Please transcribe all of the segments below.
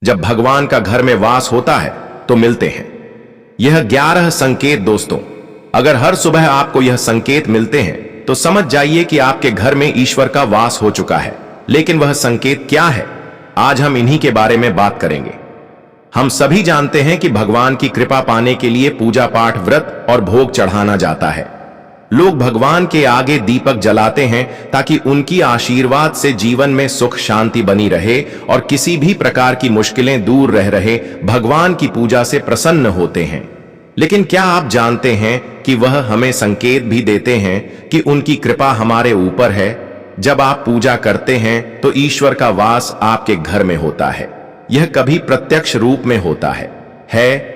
जब भगवान का घर में वास होता है तो मिलते हैं। यह 11 संकेत दोस्तों, अगर हर सुबह आपको यह संकेत मिलते हैं तो समझ जाइए कि आपके घर में ईश्वर का वास हो चुका है। लेकिन वह संकेत क्या है, आज हम इन्हीं के बारे में बात करेंगे। हम सभी जानते हैं कि भगवान की कृपा पाने के लिए पूजा पाठ, व्रत और भोग चढ़ाना जाता है। लोग भगवान के आगे दीपक जलाते हैं ताकि उनकी आशीर्वाद से जीवन में सुख शांति बनी रहे और किसी भी प्रकार की मुश्किलें दूर रहे। भगवान की पूजा से प्रसन्न होते हैं। लेकिन क्या आप जानते हैं कि वह हमें संकेत भी देते हैं कि उनकी कृपा हमारे ऊपर है। जब आप पूजा करते हैं तो ईश्वर का वास आपके घर में होता है। यह कभी प्रत्यक्ष रूप में होता है,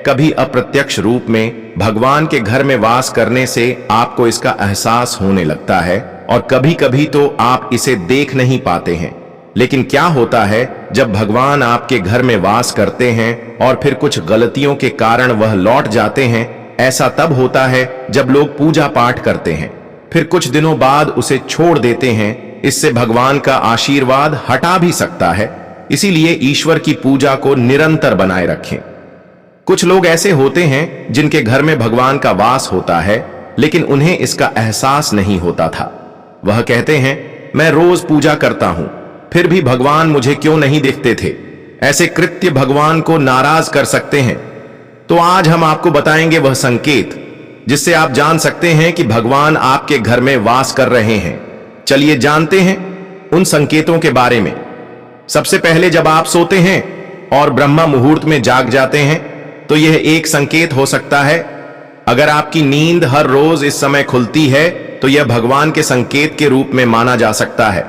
कभी अप्रत्यक्ष रूप में। भगवान के घर में वास करने से आपको इसका एहसास होने लगता है और कभी कभी तो आप इसे देख नहीं पाते हैं। लेकिन क्या होता है जब भगवान आपके घर में वास करते हैं और फिर कुछ गलतियों के कारण वह लौट जाते हैं? ऐसा तब होता है जब लोग पूजा पाठ करते हैं, फिर कुछ दिनों बाद उसे छोड़ देते हैं। इससे भगवान का आशीर्वाद हटा भी सकता है। इसीलिए ईश्वर की पूजा को निरंतर बनाए रखें। कुछ लोग ऐसे होते हैं जिनके घर में भगवान का वास होता है लेकिन उन्हें इसका एहसास नहीं होता था। वह कहते हैं, मैं रोज पूजा करता हूं, फिर भी भगवान मुझे क्यों नहीं दिखते थे। ऐसे कृत्य भगवान को नाराज कर सकते हैं। तो आज हम आपको बताएंगे वह संकेत जिससे आप जान सकते हैं कि भगवान आपके घर में वास कर रहे हैं। चलिए जानते हैं उन संकेतों के बारे में। सबसे पहले, जब आप सोते हैं और ब्रह्म मुहूर्त में जाग जाते हैं तो यह एक संकेत हो सकता है। अगर आपकी नींद हर रोज इस समय खुलती है तो यह भगवान के संकेत के रूप में माना जा सकता है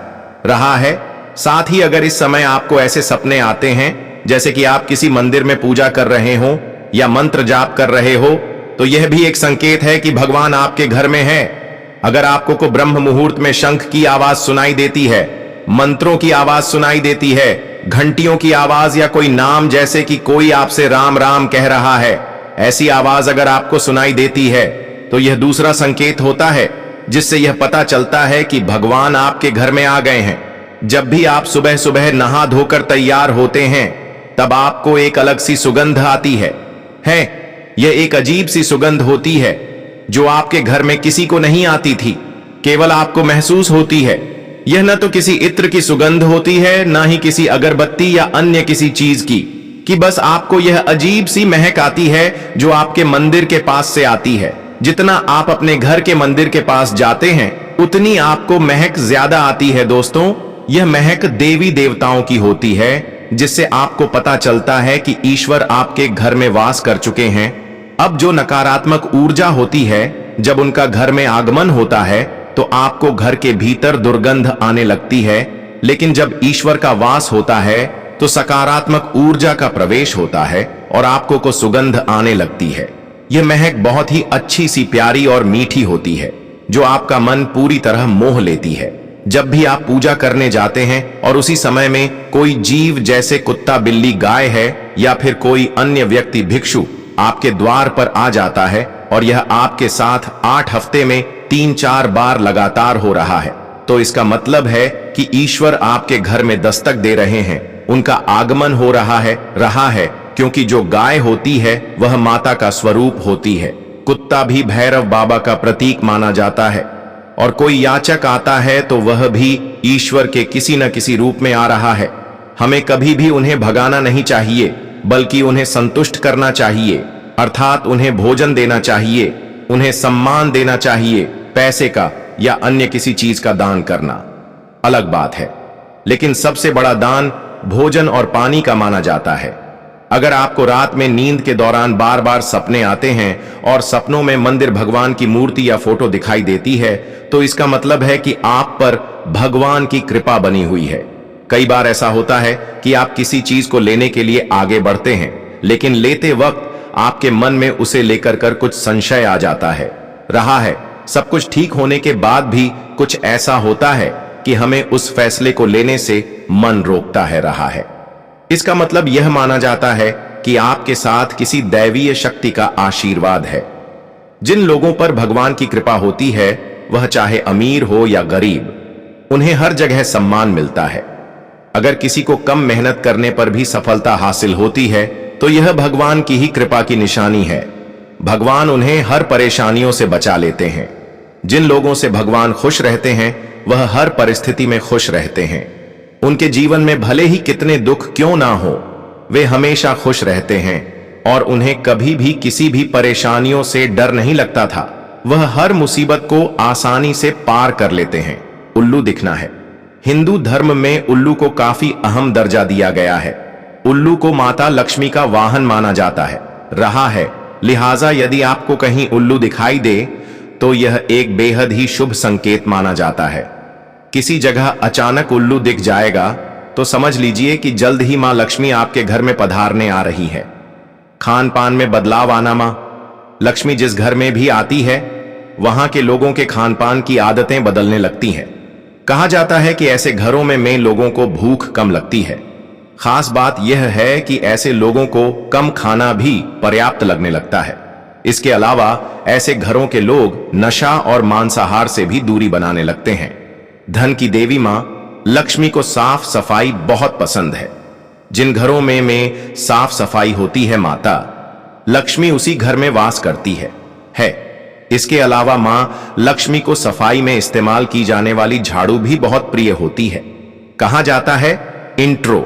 रहा है। साथ ही अगर इस समय आपको ऐसे सपने आते हैं जैसे कि आप किसी मंदिर में पूजा कर रहे हो या मंत्र जाप कर रहे हो तो यह भी एक संकेत है कि भगवान आपके घर में है। अगर आपको को ब्रह्म मुहूर्त में शंख की आवाज सुनाई देती है, मंत्रों की आवाज सुनाई देती है, घंटियों की आवाज या कोई नाम जैसे कि कोई आपसे राम राम कह रहा है, ऐसी आवाज अगर आपको सुनाई देती है तो यह दूसरा संकेत होता है जिससे यह पता चलता है कि भगवान आपके घर में आ गए हैं। जब भी आप सुबह सुबह नहा धोकर तैयार होते हैं तब आपको एक अलग सी सुगंध आती है। यह एक अजीब सी सुगंध होती है जो आपके घर में किसी को नहीं आती थी, केवल आपको महसूस होती है। यह न तो किसी इत्र की सुगंध होती है, ना ही किसी अगरबत्ती या अन्य किसी चीज की, कि बस आपको यह अजीब सी महक आती है जो आपके मंदिर के पास से आती है। जितना आप अपने घर के मंदिर के पास जाते हैं उतनी आपको महक ज्यादा आती है। दोस्तों, यह महक देवी देवताओं की होती है जिससे आपको पता चलता है कि ईश्वर आपके घर में वास कर चुके हैं। अब जो नकारात्मक ऊर्जा होती है, जब उनका घर में आगमन होता है तो आपको घर के भीतर दुर्गंध आने लगती है। लेकिन जब ईश्वर का वास होता है तो सकारात्मक ऊर्जा का प्रवेश होता है और आपको को सुगंध आने लगती है। यह महक बहुत ही अच्छी सी, प्यारी और मीठी होती है जो आपका मन पूरी तरह मोह लेती है। जब भी आप पूजा करने जाते हैं और उसी समय में कोई जीव जैसे कुत्ता, बिल्ली, गाय है या फिर कोई अन्य व्यक्ति, भिक्षु आपके द्वार पर आ जाता है और यह आपके साथ 8 हफ्ते में 3-4 बार लगातार हो रहा है, तो इसका मतलब है कि ईश्वर आपके घर में दस्तक दे रहे हैं, उनका आगमन हो रहा है। क्योंकि जो गाय होती है वह माता का स्वरूप होती है। कुत्ता भी भैरव बाबा का प्रतीक माना जाता है और कोई याचक आता है तो वह भी ईश्वर के किसी न किसी रूप में आ रहा है। हमें कभी भी उन्हें भगाना नहीं चाहिए, बल्कि उन्हें संतुष्ट करना चाहिए, अर्थात उन्हें भोजन देना चाहिए, उन्हें सम्मान देना चाहिए। पैसे का या अन्य किसी चीज का दान करना अलग बात है, लेकिन सबसे बड़ा दान भोजन और पानी का माना जाता है। अगर आपको रात में नींद के दौरान बार बार सपने आते हैं और सपनों में मंदिर, भगवान की मूर्ति या फोटो दिखाई देती है तो इसका मतलब है कि आप पर भगवान की कृपा बनी हुई है। कई बार ऐसा होता है कि आप किसी चीज को लेने के लिए आगे बढ़ते हैं, लेकिन लेते वक्त आपके मन में उसे लेकर कर कुछ संशय आ जाता है। सब कुछ ठीक होने के बाद भी कुछ ऐसा होता है कि हमें उस फैसले को लेने से मन रोकता है। इसका मतलब यह माना जाता है कि आपके साथ किसी दैवीय शक्ति का आशीर्वाद है। जिन लोगों पर भगवान की कृपा होती है, वह चाहे अमीर हो या गरीब, उन्हें हर जगह सम्मान मिलता है। अगर किसी को कम मेहनत करने पर भी सफलता हासिल होती है तो यह भगवान की ही कृपा की निशानी है। भगवान उन्हें हर परेशानियों से बचा लेते हैं। जिन लोगों से भगवान खुश रहते हैं वह हर परिस्थिति में खुश रहते हैं। उनके जीवन में भले ही कितने दुख क्यों ना हो, वे हमेशा खुश रहते हैं और उन्हें कभी भी किसी भी परेशानियों से डर नहीं लगता था। वह हर मुसीबत को आसानी से पार कर लेते हैं। उल्लू दिखना है। हिंदू धर्म में उल्लू को काफी अहम दर्जा दिया गया है। उल्लू को माता लक्ष्मी का वाहन माना जाता है। लिहाजा यदि आपको कहीं उल्लू दिखाई दे तो यह एक बेहद ही शुभ संकेत माना जाता है। किसी जगह अचानक उल्लू दिख जाएगा तो समझ लीजिए कि जल्द ही मां लक्ष्मी आपके घर में पधारने आ रही है। खान पान में बदलाव आना। मां लक्ष्मी जिस घर में भी आती है वहां के लोगों के खान पान की आदतें बदलने लगती हैं। कहा जाता है कि ऐसे घरों में लोगों को भूख कम लगती है। खास बात यह है कि ऐसे लोगों को कम खाना भी पर्याप्त लगने लगता है। इसके अलावा ऐसे घरों के लोग नशा और मांसाहार से भी दूरी बनाने लगते हैं। धन की देवी मां लक्ष्मी को साफ सफाई बहुत पसंद है। जिन घरों में साफ सफाई होती है माता लक्ष्मी उसी घर में वास करती है। इसके अलावा मां लक्ष्मी को सफाई में इस्तेमाल की जाने वाली झाड़ू भी बहुत प्रिय होती है। कहा जाता है इंट्रो